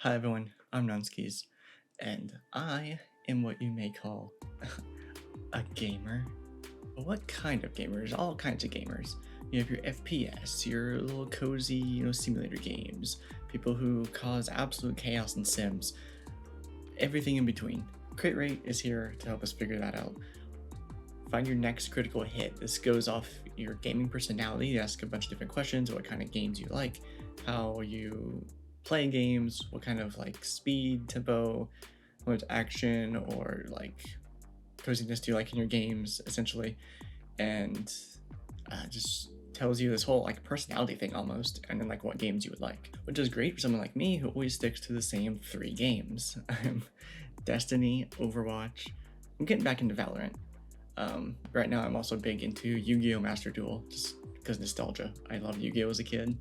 Hi everyone, I'm Nunskis, and I am what you may call a gamer. But what kind of gamers? All kinds of gamers. You have your FPS, your little cozy, simulator games, people who cause absolute chaos in Sims, everything in between. Crit Rate is here to help us figure that out. Find your next critical hit. This goes off your gaming personality. You ask a bunch of different questions, what kind of games you like, how you play games, what kind of like speed, tempo, how much action or like coziness do you like in your games, essentially, and just tells you this whole like personality thing almost, and then like what games you would like, which is great for someone like me who always sticks to the same 3 games. Destiny, Overwatch. I'm getting back into Valorant. Right now I'm also big into Yu-Gi-Oh! Master Duel, just because nostalgia. I loved Yu-Gi-Oh! As a kid.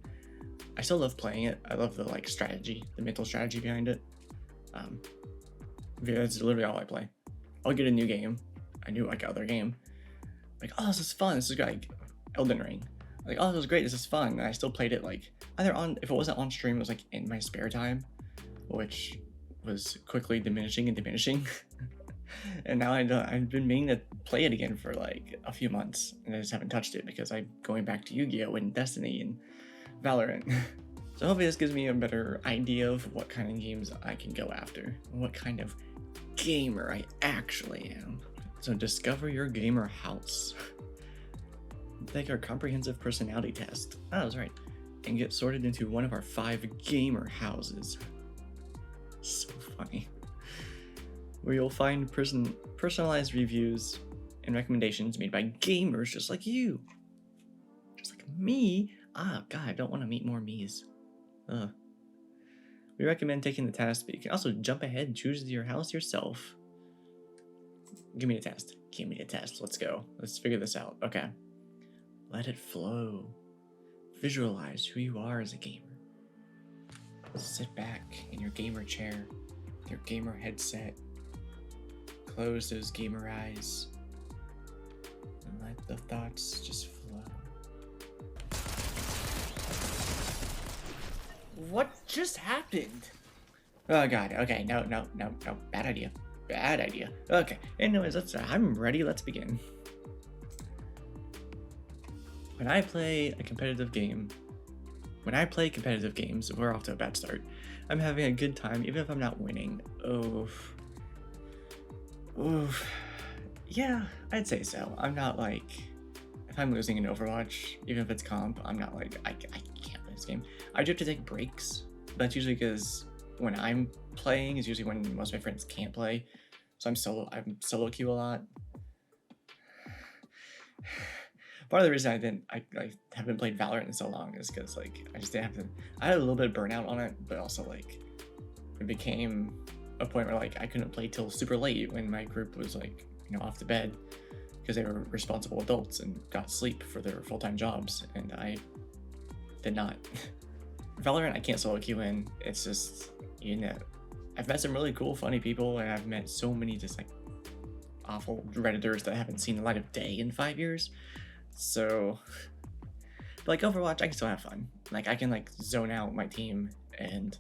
I still love playing it. I love the like strategy, the mental strategy behind it. That's literally all I play. I'll get a new game, a new like other game, like, oh, this is fun. This is like Elden Ring. Like, oh, this is great. This is fun. And I still played it like either on, if it wasn't on stream, it was like in my spare time, which was quickly diminishing and diminishing. And now I've been meaning to play it again for like a few months, and I just haven't touched it because I'm going back to Yu-Gi-Oh! And Destiny and Valorant. So hopefully this gives me a better idea of what kind of games I can go after, and what kind of gamer I actually am. So discover your gamer house. Take our comprehensive personality test. Oh, that's right. And get sorted into one of our 5 gamer houses. So funny. Where you'll find personalized reviews and recommendations made by gamers just like you. Just like me. Ah, God, I don't want to meet more me's. Ugh. We recommend taking the test, but you can also jump ahead and choose your house yourself. Give me the test. Give me the test. Let's go. Let's figure this out. Okay. Let it flow. Visualize who you are as a gamer. Sit back in your gamer chair, with your gamer headset. Close those gamer eyes. And let the thoughts just flow. What just happened? Oh God, okay, no, bad idea. Okay, anyways, I'm ready, let's begin. When I play competitive games, we're off to a bad start. I'm having a good time, even if I'm not winning. Oof. Yeah, I'd say so. I'm not like, if I'm losing in Overwatch, even if it's comp, I'm not like, I can't play this game. I do have to take breaks. That's usually because when I'm playing is usually when most of my friends can't play. So I'm solo queue a lot. Part of the reason I haven't played Valorant in so long is because like I just didn't have I had a little bit of burnout on it, but also like it became a point where like I couldn't play till super late when my group was like, off to bed because they were responsible adults and got sleep for their full-time jobs, and I did not. Valorant I can't solo queue in. It's just, I've met some really cool, funny people, and I've met so many just like awful Redditors that haven't seen the light of day in 5 years. So, but like Overwatch, I can still have fun. Like I can like zone out my team and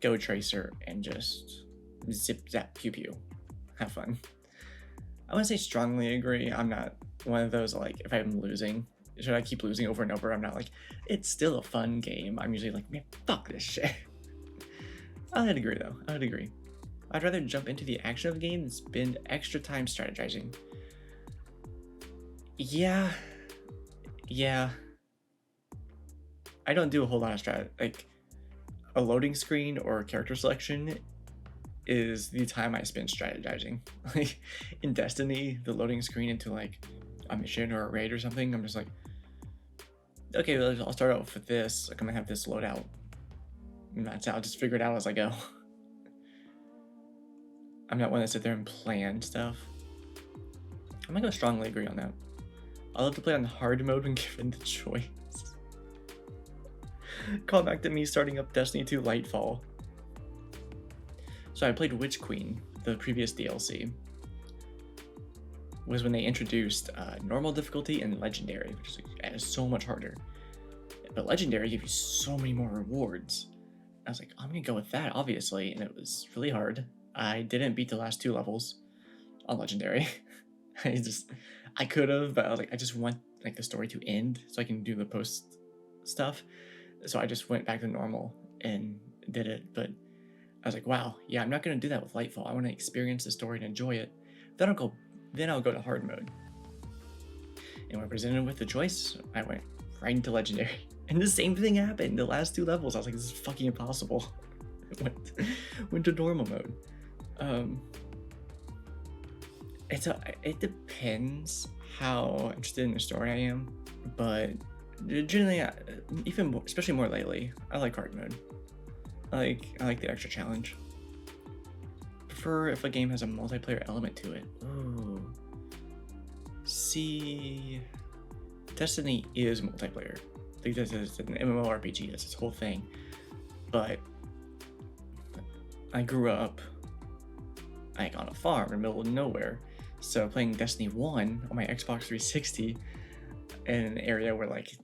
go Tracer and just zip zap pew pew, have fun. I want to say strongly agree. I'm not one of those like if I'm losing, should I keep losing over and over? I'm not like, it's still a fun game. I'm usually like, man, fuck this shit. I'd agree though. I would agree. I'd rather jump into the action of the game than spend extra time strategizing. Yeah. I don't do a whole lot of like a loading screen or character selection is the time I spend strategizing. Like in Destiny, the loading screen into like a mission or a raid or something, I'm just like, okay, well, I'll start off with this. Like I'm gonna have this loadout. And that's it. I'll just figure it out as I go. I'm not one to sit there and plan stuff. I'm gonna strongly agree on that. I love to play on hard mode when given the choice. Call back to me starting up Destiny 2 Lightfall. So I played Witch Queen, the previous DLC. Was when they introduced normal difficulty and legendary, which is so much harder. But legendary gives you so many more rewards. I was like, I'm gonna go with that, obviously, and it was really hard. I didn't beat the last 2 levels on Legendary. I could have, but I was like, I just want like the story to end so I can do the post stuff. So I just went back to normal and did it. But I was like, wow, yeah, I'm not gonna do that with Lightfall. I want to experience the story and enjoy it. Then I'll go to hard mode. And when presented with the choice, I went right into Legendary. And the same thing happened. The last 2 levels, I was like, this is fucking impossible. I went to normal mode. It depends how interested in the story I am, but generally, especially more lately, I like hard mode. I like the extra challenge. Prefer if a game has a multiplayer element to it. Ooh. See, Destiny is multiplayer. I think this is an MMORPG. That's its whole thing. But I grew up like on a farm in the middle of nowhere, so playing Destiny 1 on my Xbox 360 in an area where like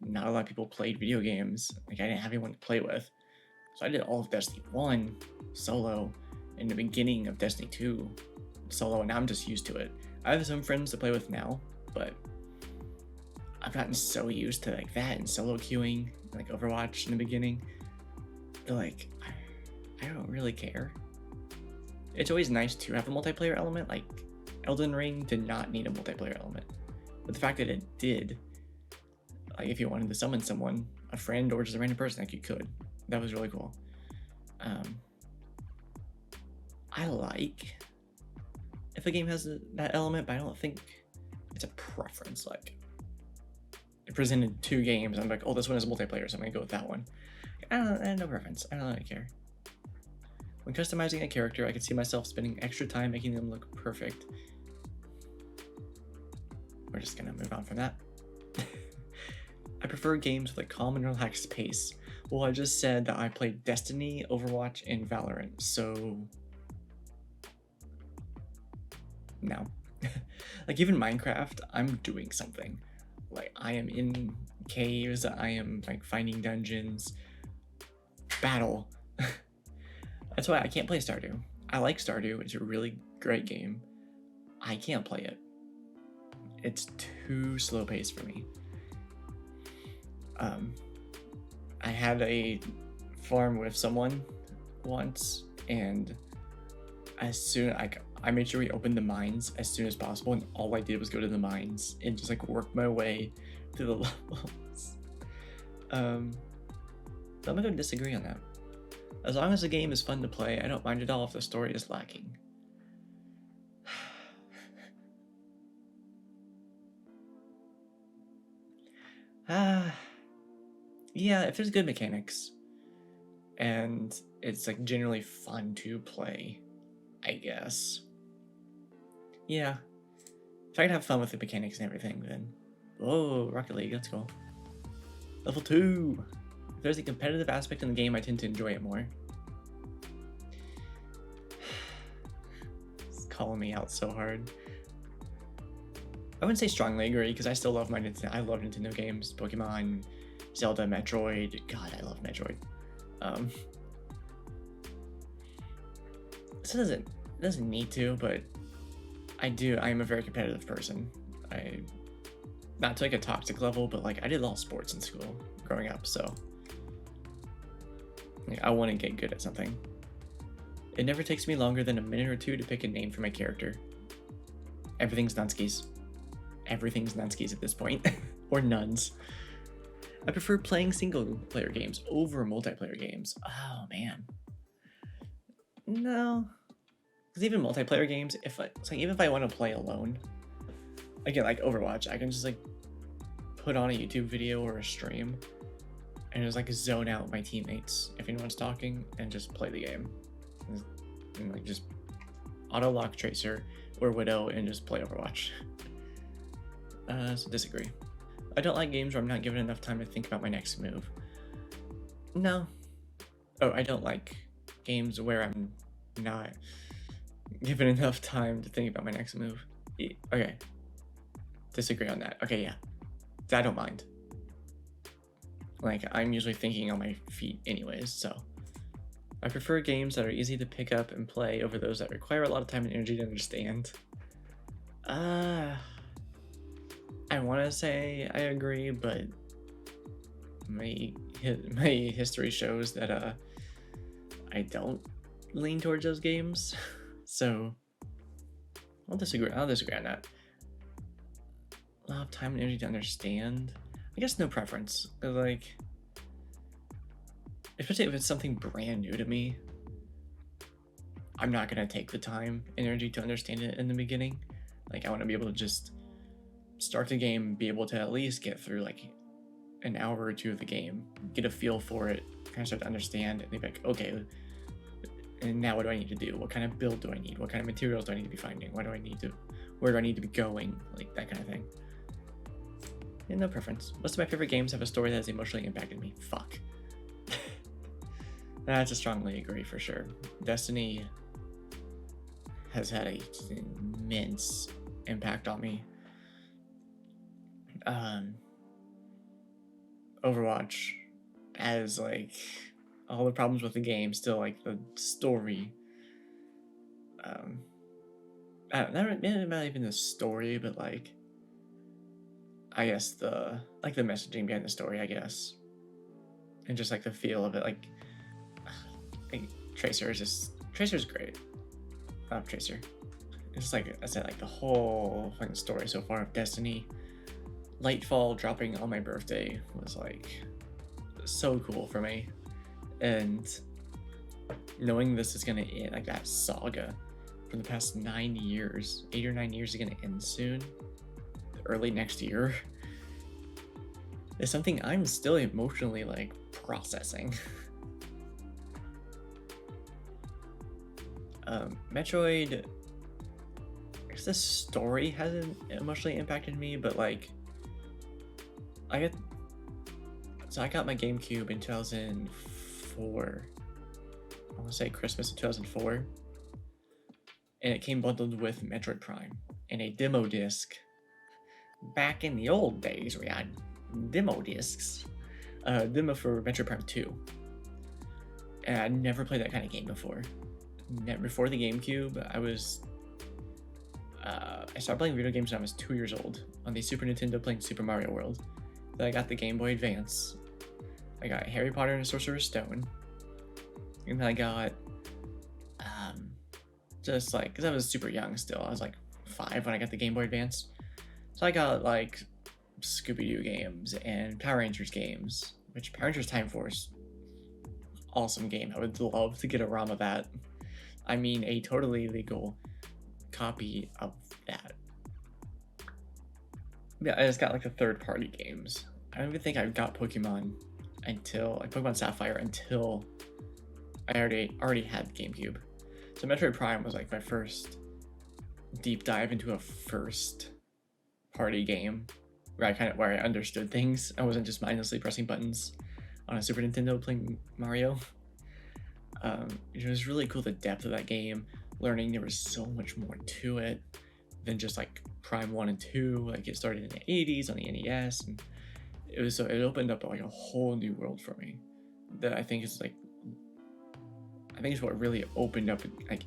not a lot of people played video games. Like I didn't have anyone to play with, so I did all of Destiny 1 solo, in the beginning of Destiny 2 solo, and now I'm just used to it. I have some friends to play with now, but I've gotten so used to like that and solo queuing, like Overwatch in the beginning. But like, I don't really care. It's always nice to have a multiplayer element. Like Elden Ring did not need a multiplayer element, but the fact that it did, like if you wanted to summon someone, a friend or just a random person, like you could. That was really cool. I like if a game has that element, but I don't think it's a preference. Like it presented 2 games, I'm like, oh, this one is multiplayer, so I'm gonna go with that one. I have no preference. I don't really care. When customizing a character, I could see myself spending extra time making them look perfect. We're just gonna move on from that. I prefer games with a calm and relaxed pace. Well, I just said that I played Destiny, Overwatch, and Valorant, so no. Like even Minecraft, I'm doing something. Like I am in caves, I am like finding dungeons, battle. That's why I can't play Stardew. I like Stardew, it's a really great game. I can't play it. It's too slow paced for me. I had a farm with someone once, and I made sure we opened the mines as soon as possible, and all I did was go to the mines and just like work my way through the levels. I'm gonna disagree on that. As long as the game is fun to play, I don't mind at all if the story is lacking. Yeah, if there's good mechanics and it's like generally fun to play, I guess. Yeah, if I can have fun with the mechanics and everything, then oh, Rocket League, let's go. Level 2. If there's a competitive aspect in the game, I tend to enjoy it more. It's calling me out so hard. I wouldn't say strongly agree, because I still love my Nintendo. I love Nintendo games, Pokemon, Zelda, Metroid. God, I love Metroid. So it doesn't need to, but I do. I am a very competitive person. Not to like a toxic level, but like I did all sports in school growing up, so like, I want to get good at something. It never takes me longer than a minute or 2 to pick a name for my character. Everything's Nunskis. Everything's Nunskis at this point, or nuns. I prefer playing single player games over multiplayer games. Oh man, no, because even multiplayer games, even if I want to play alone, again like Overwatch, I can just like put on a YouTube video or a stream and just like zone out my teammates if anyone's talking and just play the game, and like just auto lock Tracer or Widow and just play Overwatch. So disagree. I don't like games where I'm not given enough time to think about my next move. No. Oh, I don't like games where I'm not given enough time to think about my next move. Okay. Disagree on that. Okay, yeah. I don't mind. Like, I'm usually thinking on my feet anyways, so I prefer games that are easy to pick up and play over those that require a lot of time and energy to understand. I want to say I agree, but my history shows that I don't lean towards those games. So I'll disagree on that. A lot of time and energy to understand. I guess no preference. 'Cause, like, especially if it's something brand new to me, I'm not gonna take the time and energy to understand it in the beginning. Like, I want to be able to just start the game, be able to at least get through like an hour or two of the game, get a feel for it, kind of start to understand, and be like, okay, and now what do I need to do? What kind of build do I need? What kind of materials do I need to be finding? Where do I need to be going? Like that kind of thing. Yeah, no preference. Most of my favorite games have a story that has emotionally impacted me. Fuck. That's a strongly agree for sure. Destiny has had an immense impact on me. Overwatch has like all the problems with the game, still like the story. Not even the story, but like I guess the messaging behind the story, I guess, and just like the feel of it. Like Tracer's great. I love Tracer. It's like I said, like the whole fucking story so far of Destiny. Lightfall dropping on my birthday was like so cool for me, and knowing this is gonna end, like that saga from the past 8 or 9 years is gonna end soon, early next year, is something I'm still emotionally like processing. Metroid, I guess the story hasn't emotionally impacted me, but like I got my GameCube in 2004. I want to say Christmas of 2004. And it came bundled with Metroid Prime and a demo disc. Back in the old days, we had demo discs. Demo for Metroid Prime 2. And I'd never played that kind of game before. Before the GameCube, I started playing video games when I was 2 years old on the Super Nintendo playing Super Mario World. Then I got the Game Boy Advance. I got Harry Potter and the Sorcerer's Stone. And then I got, just like, because I was super young still. I was like 5 when I got the Game Boy Advance. So I got like Scooby-Doo games and Power Rangers games, which Power Rangers Time Force, awesome game. I would love to get a ROM of that. I mean, a totally legal copy of that. Yeah, I just got like the third-party games. I don't even think I got Pokemon Pokemon Sapphire until I already had GameCube. So Metroid Prime was like my first deep dive into a first-party game where I understood things. I wasn't just mindlessly pressing buttons on a Super Nintendo playing Mario. It was really cool, the depth of that game, learning there was so much more to it than just like Prime 1 and 2. Like it started in the 80s on the NES, and it opened up like a whole new world for me that I think is what really opened up like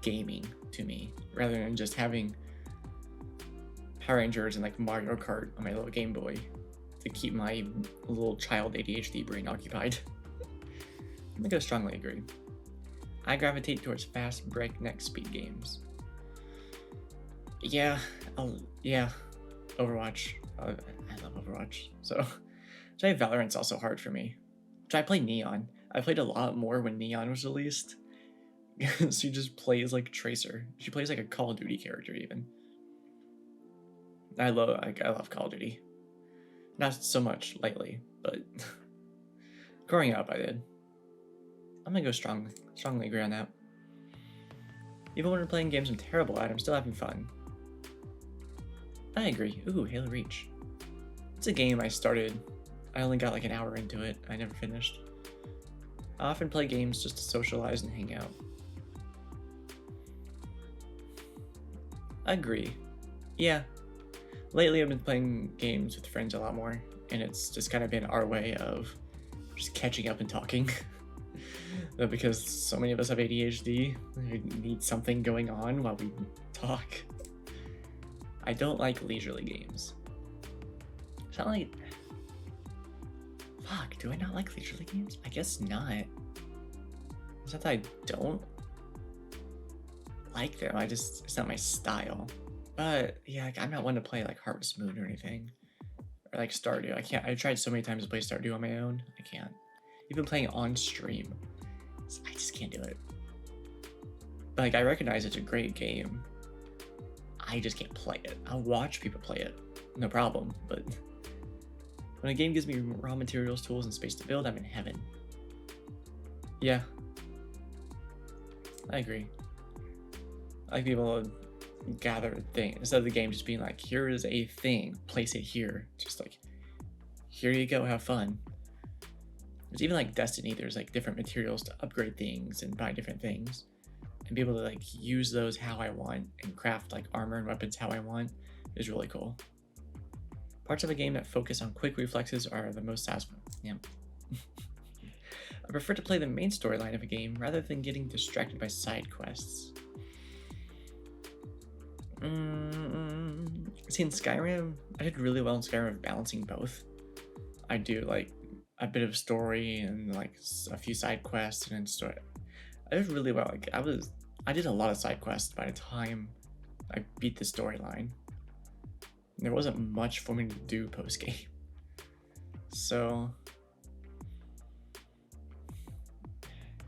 gaming to me, rather than just having Power Rangers and like Mario Kart on my little Game Boy to keep my little child ADHD brain occupied. I think I strongly agree. I gravitate towards fast, breakneck speed games. Yeah, Overwatch. I love Overwatch. So Valorant's also hard for me. I play Neon. I played a lot more when Neon was released. She just plays like Tracer. She plays like a Call of Duty character even. I love Call of Duty. Not so much lately, but growing up I did. I'm gonna go strongly agree on that. Even when we're playing games I'm terrible at, I'm still having fun. I agree. Ooh, Halo Reach. It's a game I started. I only got like an hour into it. I never finished. I often play games just to socialize and hang out. I agree. Yeah. Lately I've been playing games with friends a lot more, and it's just kind of been our way of just catching up and talking. But because so many of us have ADHD, we need something going on while we talk. I don't like leisurely games. It's not like... Fuck, do I not like leisurely games? I guess not. It's not that I don't like them, it's not my style. But yeah, like, I'm not one to play like Harvest Moon or anything. Or like Stardew. I tried so many times to play Stardew on my own. I can't. Even playing on stream, I just can't do it. Like, I recognize it's a great game. I just can't play it. I'll watch people play it, no problem. But when a game gives me raw materials, tools, and space to build, I'm in heaven. Yeah, I agree. I like people to gather a thing instead of the game just being like, here is a thing, place it here. Just like, here you go, have fun. There's even like Destiny, there's like different materials to upgrade things and buy different things and be able to like use those how I want and craft like armor and weapons how I want is really cool. Parts of a game that focus on quick reflexes are the most satisfying. Yeah. I prefer to play the main storyline of a game rather than getting distracted by side quests. See, in Skyrim, I did really well in Skyrim balancing both. I do like a bit of story and like a few side quests and then story. I did really well. Like I did a lot of side quests by the time I beat the storyline. There wasn't much for me to do post game. So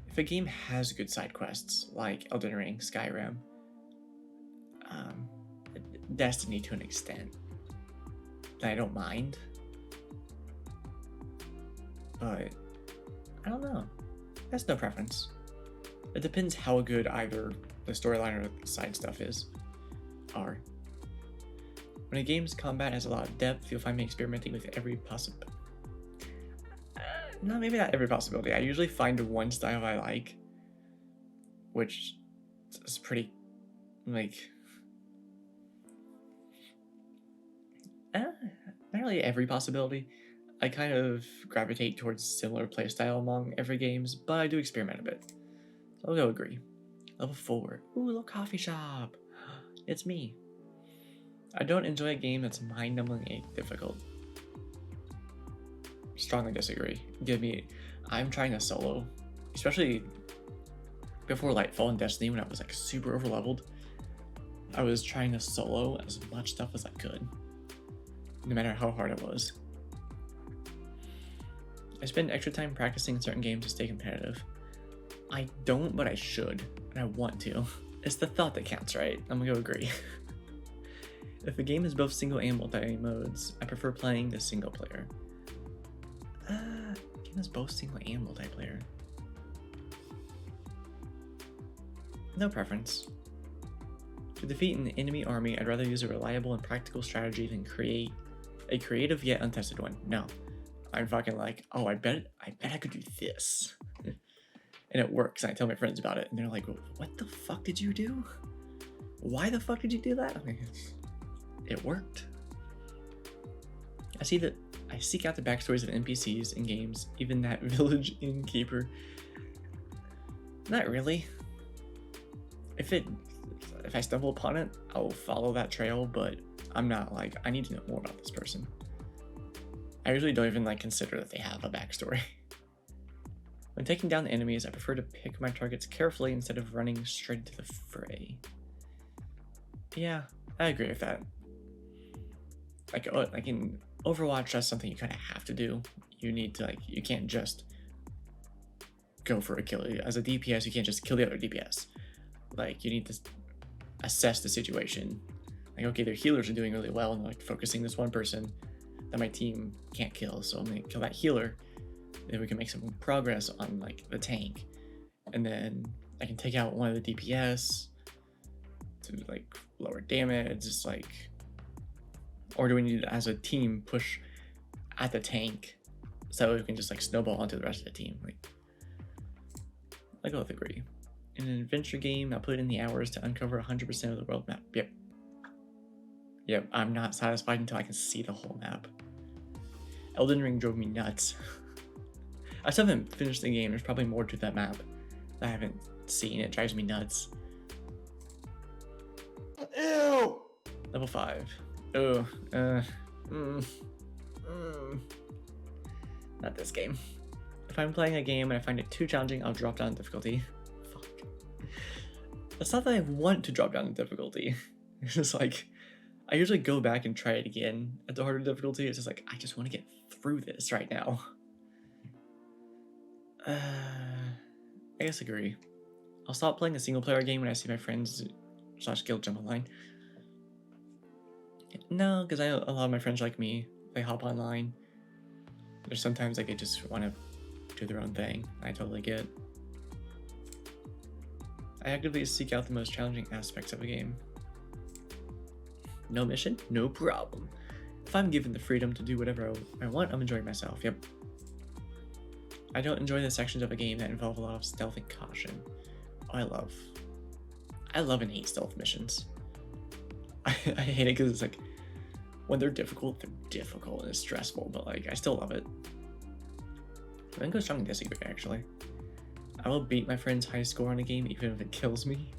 if a game has good side quests like Elden Ring, Skyrim, Destiny to an extent, I don't mind. But I don't know. That's no preference. It depends how good either the storyline or the side stuff are. When a game's combat has a lot of depth, you'll find me experimenting with every possibility. No, maybe not every possibility. I usually find one style I like, which is pretty, like, not really every possibility. I kind of gravitate towards similar playstyle among every games, but I do experiment a bit. So I'll go agree. Level 4. Ooh, little coffee shop. It's me. I don't enjoy a game that's mind-numbingly difficult. Strongly disagree. I'm trying to solo, especially before Lightfall and Destiny when I was like super overleveled. I was trying to solo as much stuff as I could, no matter how hard it was. I spend extra time practicing certain games to stay competitive. I don't, but I should, and I want to. It's the thought that counts, right? I'm gonna go agree. If a game is both single and multi modes, I prefer playing the single player. Game is both single and multiplayer. No preference. To defeat an enemy army, I'd rather use a reliable and practical strategy than create a creative yet untested one. No. I'm fucking like, oh, I bet I could do this. And it works, and I tell my friends about it, and they're like, what the fuck did you do? Why the fuck did you do that? I mean, it worked. I seek out the backstories of NPCs in games, even that village innkeeper. Not really. If I stumble upon it, I'll follow that trail, but I'm not like, I need to know more about this person. I usually don't even like consider that they have a backstory. When taking down enemies, I prefer to pick my targets carefully instead of running straight into the fray. Yeah, I agree with that. Like in Overwatch, that's something you kind of have to do. You need to you can't just go for a kill. As a DPS, you can't just kill the other DPS. Like, you need to assess the situation. Like, okay, their healers are doing really well and like focusing this one person that my team can't kill, so I'm gonna kill that healer. Then we can make some progress on like the tank, and then I can take out one of the DPS to like lower damage. Just like, or do we need to, as a team, push at the tank so we can just like snowball onto the rest of the team? Like, I both agree. In an adventure game, I'll put in the hours to uncover 100% of the world map. Yep, I'm not satisfied until I can see the whole map. Elden Ring drove me nuts. I still haven't finished the game. There's probably more to that map. I haven't seen. It drives me nuts. Ew! Level 5. Oh, not this game. If I'm playing a game and I find it too challenging, I'll drop down in difficulty. Fuck. It's not that I want to drop down in difficulty. It's just like, I usually go back and try it again at the harder difficulty. It's just like, I just want to get through this right now. I guess agree. I'll stop playing a single player game when I see my friends / guild jump online. No, because a lot of my friends like me, they hop online. There's sometimes like they just want to do their own thing. I totally get. I actively seek out the most challenging aspects of a game. No mission? No problem. If I'm given the freedom to do whatever I want, I'm enjoying myself. Yep. I don't enjoy the sections of a game that involve a lot of stealth and caution. Oh, I love and hate stealth missions. I hate it because it's like, when they're difficult and it's stressful, but like, I still love it. I think I strongly disagree, actually. I will beat my friend's high score on a game even if it kills me.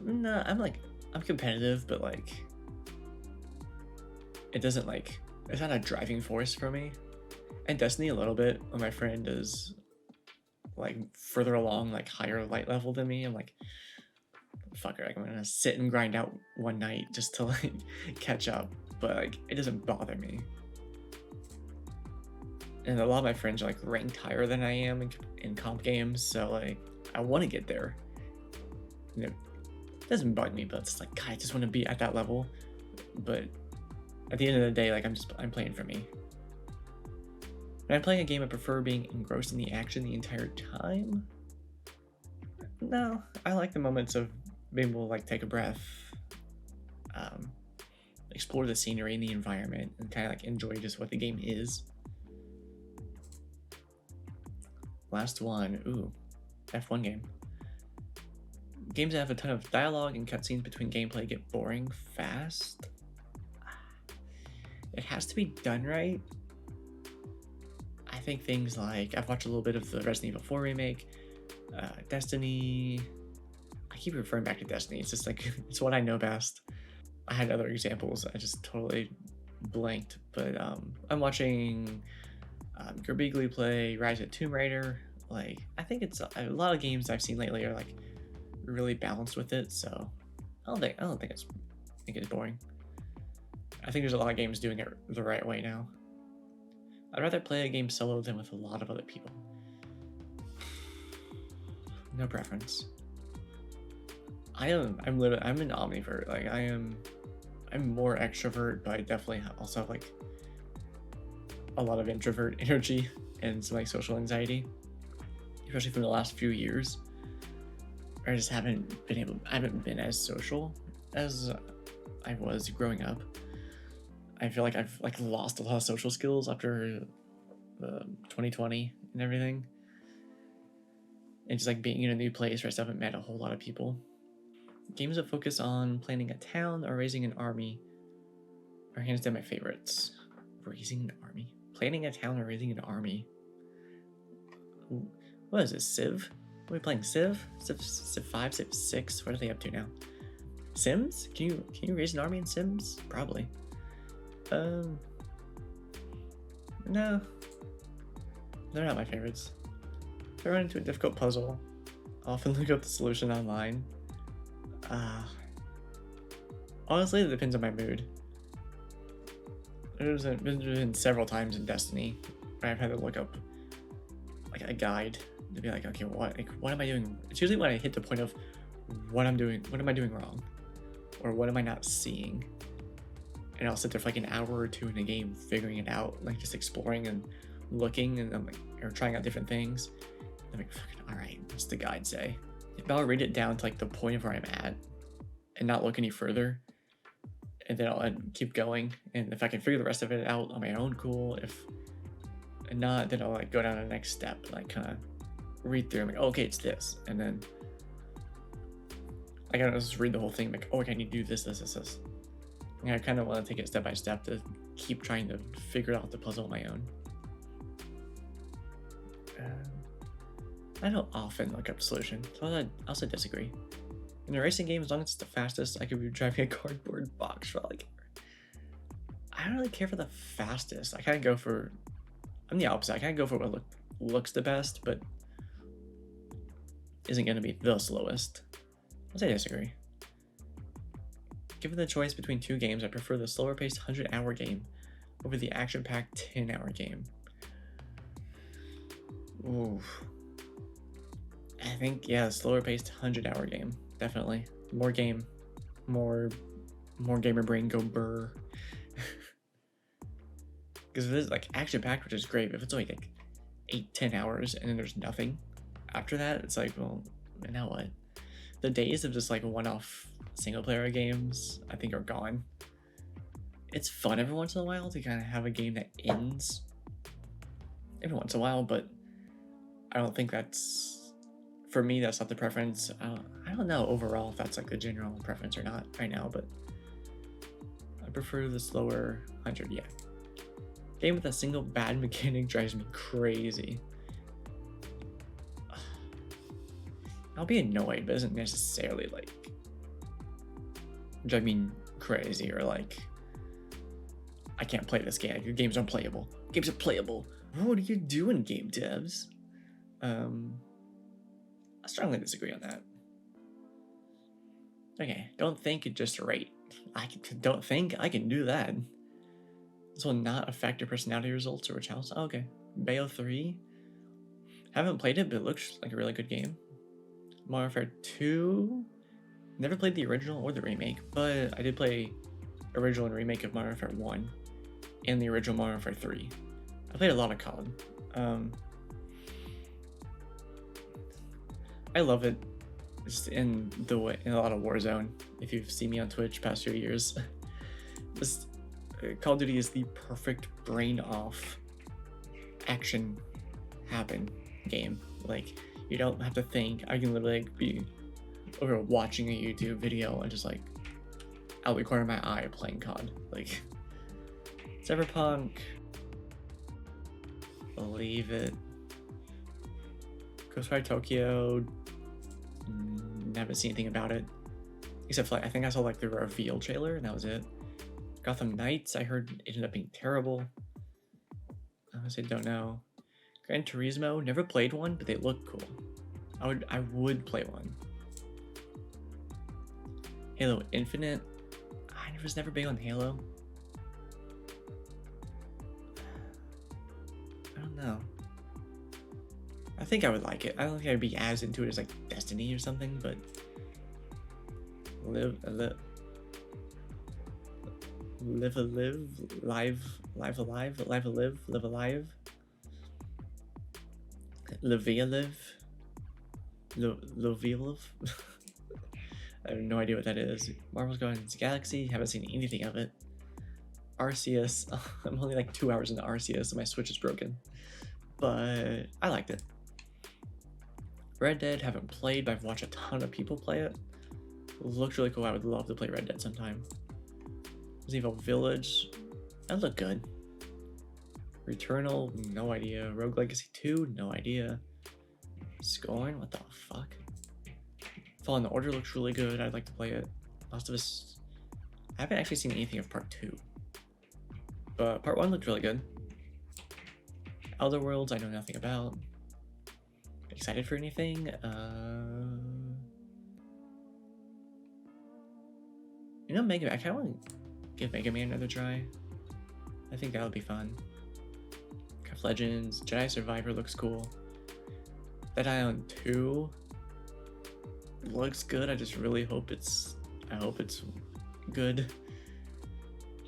No, I'm competitive, but like, it doesn't like, it's not a driving force for me. And Destiny a little bit, when my friend is like further along, like higher light level than me, I'm like, fuck it, I'm gonna sit and grind out one night just to like catch up, but like, it doesn't bother me. And a lot of my friends are like ranked higher than I am in comp games, so like, I want to get there. And it doesn't bug me, but it's like, God, I just want to be at that level. But at the end of the day, like, I'm playing for me. When I'm playing a game, I prefer being engrossed in the action the entire time. No, I like the moments of being able to like take a breath, explore the scenery and the environment, and kind of like enjoy just what the game is. Last one, ooh, F1 game. Games that have a ton of dialogue and cutscenes between gameplay get boring fast. It has to be done right. I think things like, I've watched a little bit of the Resident Evil 4 remake, Destiny. I keep referring back to Destiny. It's just like, it's what I know best. I had other examples. I just totally blanked. But I'm watching Gerbeagly play Rise of Tomb Raider. Like, I think it's a lot of games I've seen lately are like really balanced with it. So I don't think it's boring. I think there's a lot of games doing it the right way now. I'd rather play a game solo than with a lot of other people. No preference. I'm an omnivert. Like, I'm more extrovert, but I definitely also have like a lot of introvert energy and some like social anxiety, especially from the last few years. I just haven't been as social as I was growing up. I feel like I've like lost a lot of social skills after 2020 and everything. And just like being in a new place where I still haven't met a whole lot of people. Games that focus on planning a town or raising an army are hands down my favorites. Raising an army? Planning a town or raising an army? What is this, Civ? Are we playing Civ? Civ 5, Civ 6? What are they up to now? Sims? Can you raise an army in Sims? Probably. No. They're not my favorites. If I run into a difficult puzzle, I'll often look up the solution online. Honestly, it depends on my mood. There's been several times in Destiny where I've had to look up like a guide to be like, okay, what am I doing? It's usually when I hit the point of what am I doing wrong? Or what am I not seeing? And I'll sit there for like an hour or two in a game figuring it out, like just exploring and looking and I'm like, or trying out different things. I'm like, all right, what's the guide say? If I'll read it down to like the point of where I'm at and not look any further, and then I'll keep going. And if I can figure the rest of it out on my own, cool. If not, then I'll like go down to the next step, like kind of read through. I'm like, oh, okay, it's this, and then I gotta just read the whole thing. Like, oh, okay, I need to do this. And I kind of want to take it step by step to keep trying to figure out the puzzle on my own. I don't often look up the solution, so I also disagree. In a racing game, as long as it's the fastest, I could be driving a cardboard box for like. I don't really care for the fastest. I kind of go for. I'm the opposite. I kind of go for what looks the best, but isn't going to be the slowest. I'll say disagree. Given the choice between two games, I prefer the slower paced 100-hour game over the action packed 10-hour game. Ooh. I think, yeah, slower paced 100-hour game. Definitely. More game. More gamer brain go burr. Because if it's like action packed, which is great, but if it's only like 8-10 hours and then there's nothing after that, it's like, well, now what? The days of just like one-off single player games, I think, are gone. It's fun every once in a while to kind of have a game that ends every once in a while, but I don't think that's, for me, that's not the preference. I don't know overall if that's like the general preference or not right now, but I prefer the slower 100, yeah. Game with a single bad mechanic drives me crazy. I'll be annoyed, but it doesn't necessarily like drive me crazy or like I can't play this game. Your game's unplayable. Games are playable. What are you doing, game devs? I strongly disagree on that. Okay, don't think, just rate. Don't think I can do that. This will not affect your personality results or which house. Oh, okay. Bayo 3. Haven't played it, but it looks like a really good game. Modern Warfare 2. Never played the original or the remake, but I did play original and remake of Modern Warfare 1 and the original Modern Warfare 3. I played a lot of COD. I love it. Just in a lot of Warzone. If you've seen me on Twitch past few years, just Call of Duty is the perfect brain off action happen game. Like, you don't have to think. I can literally like be over watching a YouTube video and just like out the corner of my eye playing COD. Like, Cyberpunk, believe it. Ghostwire Tokyo, haven't seen anything about it. Except for, like, I think I saw like the reveal trailer and that was it. Gotham Knights, I heard it ended up being terrible. I honestly don't know. Gran Turismo, never played one, but they look cool. I would play one. Halo Infinite, I was never big on Halo. I don't know. I think I would like it. I don't think I'd be as into it as like Destiny or something, but live a live, live alive, I have no idea what that is. Marvel's Guardians Galaxy, haven't seen anything of it. Arceus, I'm only like 2 hours into Arceus and my Switch is broken, but I liked it. Red Dead, haven't played, but I've watched a ton of people play it. Looks really cool. I would love to play Red Dead sometime. Resident Evil Village, that looked good. Returnal, no idea. Rogue Legacy 2, no idea. Scorn, what the fuck? Fallen Order looks really good. I'd like to play it. Last of Us, I haven't actually seen anything of part 2, but part 1 looked really good. Outer Worlds, I know nothing about. Excited for anything? You know, Mega Man, I kind of want to give Mega Man another try. I think that would be fun. Craft Legends, Jedi Survivor looks cool. Dead Island 2 looks good. I just really hope it's good.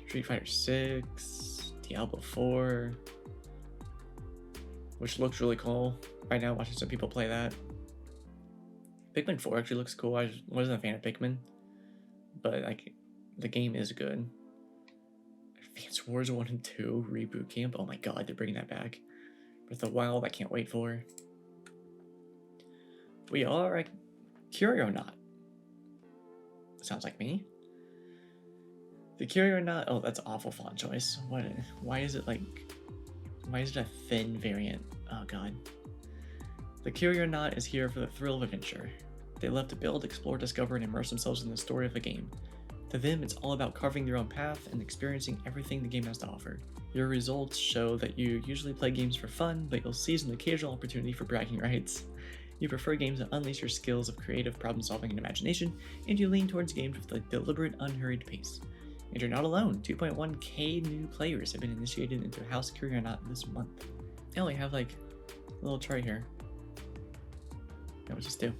Street Fighter 6, Diablo 4, which looks really cool. Right now, watching some people play that. Pikmin 4 actually looks cool. I wasn't a fan of Pikmin, but like the game is good. Advance Wars 1 and 2 Reboot Camp. Oh my god, they're bringing that back. Breath of the Wild, I can't wait for. We are a Curio-Not. Sounds like me. The Curio-Not. Oh, that's an awful font choice. Why is it a thin variant? Oh god. The Kyrionaut is here for the thrill of adventure. They love to build, explore, discover, and immerse themselves in the story of the game. To them, it's all about carving their own path and experiencing everything the game has to offer. Your results show that you usually play games for fun, but you'll seize an occasional opportunity for bragging rights. You prefer games that unleash your skills of creative problem solving and imagination, and you lean towards games with a deliberate, unhurried pace. And you're not alone. 2.1k new players have been initiated into House Kyrionaut this month. Oh, we have like a little chart here. What does this do?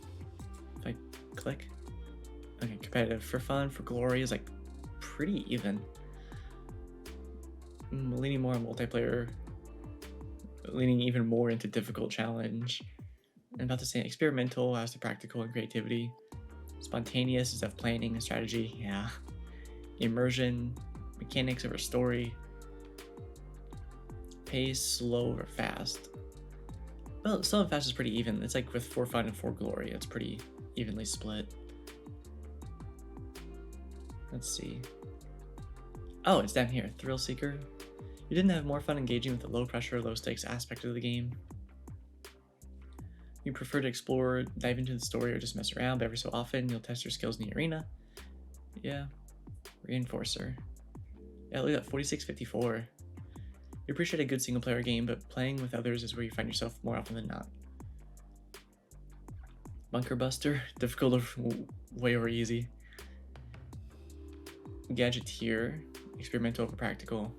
If I click. Okay, competitive. For fun, for glory is like pretty even. Leaning more on multiplayer. Leaning even more into difficult challenge. I'm about to say experimental as to practical and creativity. Spontaneous is of planning and strategy. Yeah. Immersion, mechanics over story. Pace, slow or fast. Well, slow and fast is pretty even. It's like with for fun and for glory. It's pretty evenly split. Let's see. Oh, it's down here. Thrill Seeker. You didn't have more fun engaging with the low pressure, low stakes aspect of the game. You prefer to explore, dive into the story, or just mess around, but every so often you'll test your skills in the arena. Yeah. Reinforcer. Yeah, look at that, 4654. You appreciate a good single player game, but playing with others is where you find yourself more often than not. Bunker Buster, difficult or way over easy. Gadgeteer, experimental over practical.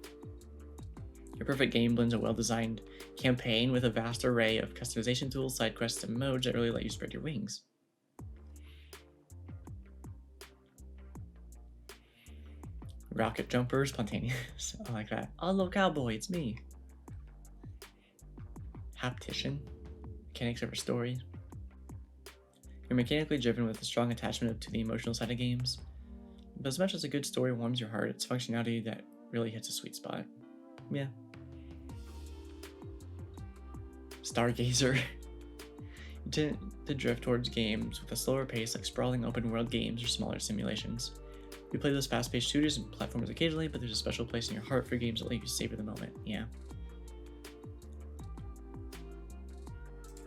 Your perfect game blends a well-designed campaign with a vast array of customization tools, side quests, and modes that really let you spread your wings. Rocket Jumper, spontaneous. I like that. Hello, cowboy, it's me. Haptician, mechanics over story. You're mechanically driven with a strong attachment to the emotional side of games. But as much as a good story warms your heart, it's functionality that really hits a sweet spot. Yeah. Stargazer. You tend to drift towards games with a slower pace like sprawling open world games or smaller simulations. You play those fast-paced shooters and platformers occasionally, but there's a special place in your heart for games that let you savor the moment. Yeah.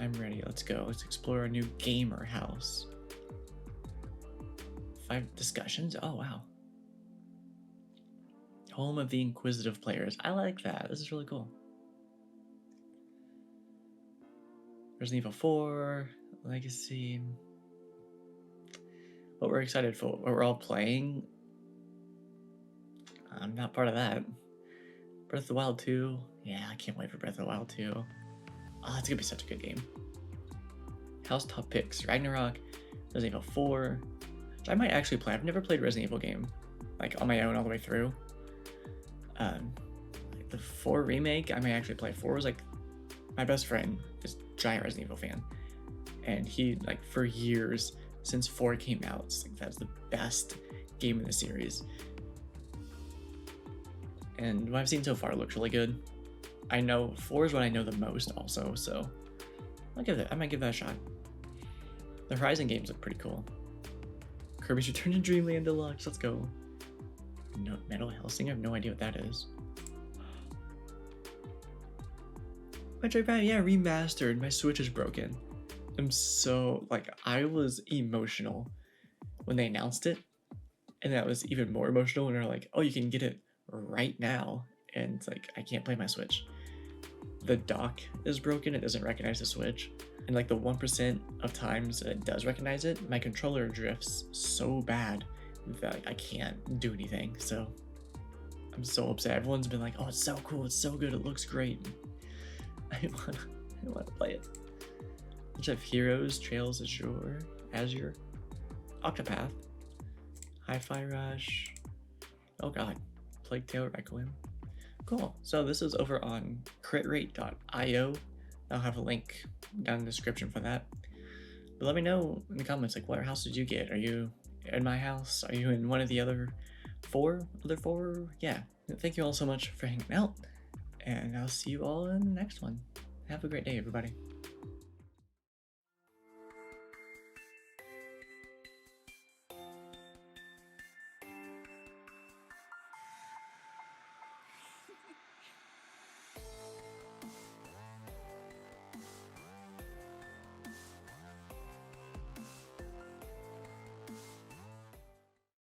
I'm ready. Let's go. Let's explore a new gamer house. 5 discussions? Oh, wow. Home of the inquisitive players. I like that. This is really cool. Resident Evil 4, Legacy. What we're excited for, what we're all playing. I'm not part of that. Breath of the Wild 2. Yeah, I can't wait for Breath of the Wild 2. Oh, it's gonna be such a good game. House top picks. Ragnarok, Resident Evil 4. Which I might actually play. I've never played a Resident Evil game, like on my own all the way through. The 4 remake, I may actually play. 4 was like, my best friend is a giant Resident Evil fan. And he, like, for years, since 4 came out, it's like, that's the best game in the series. And what I've seen so far looks really good. I know 4 is what I know the most also, so I might give that a shot. The Horizon games look pretty cool. Kirby's Return to Dreamland Deluxe, let's go. No, Metal Hellsinger, I have no idea what that is. Metroid Prime, yeah, remastered. My Switch is broken. I'm so, like, I was emotional when they announced it. And that was even more emotional when they're like, oh, you can get it right now. And it's like, I can't play my Switch. The dock is broken, it doesn't recognize the Switch. And like the 1% of times that it does recognize it, my controller drifts so bad that I can't do anything. So I'm so upset. Everyone's been like, oh, it's so cool, it's so good, it looks great. I want to play it. Bunch of Heroes, Trails, Azure, Octopath, Hi-Fi Rush. Oh god, Plague Tale Requiem. Cool. So this is over on critrate.io. I'll have a link down in the description for that. But let me know in the comments, like, what house did you get? Are you in my house? Are you in one of the other four? Yeah. Thank you all so much for hanging out. And I'll see you all in the next one. Have a great day, everybody.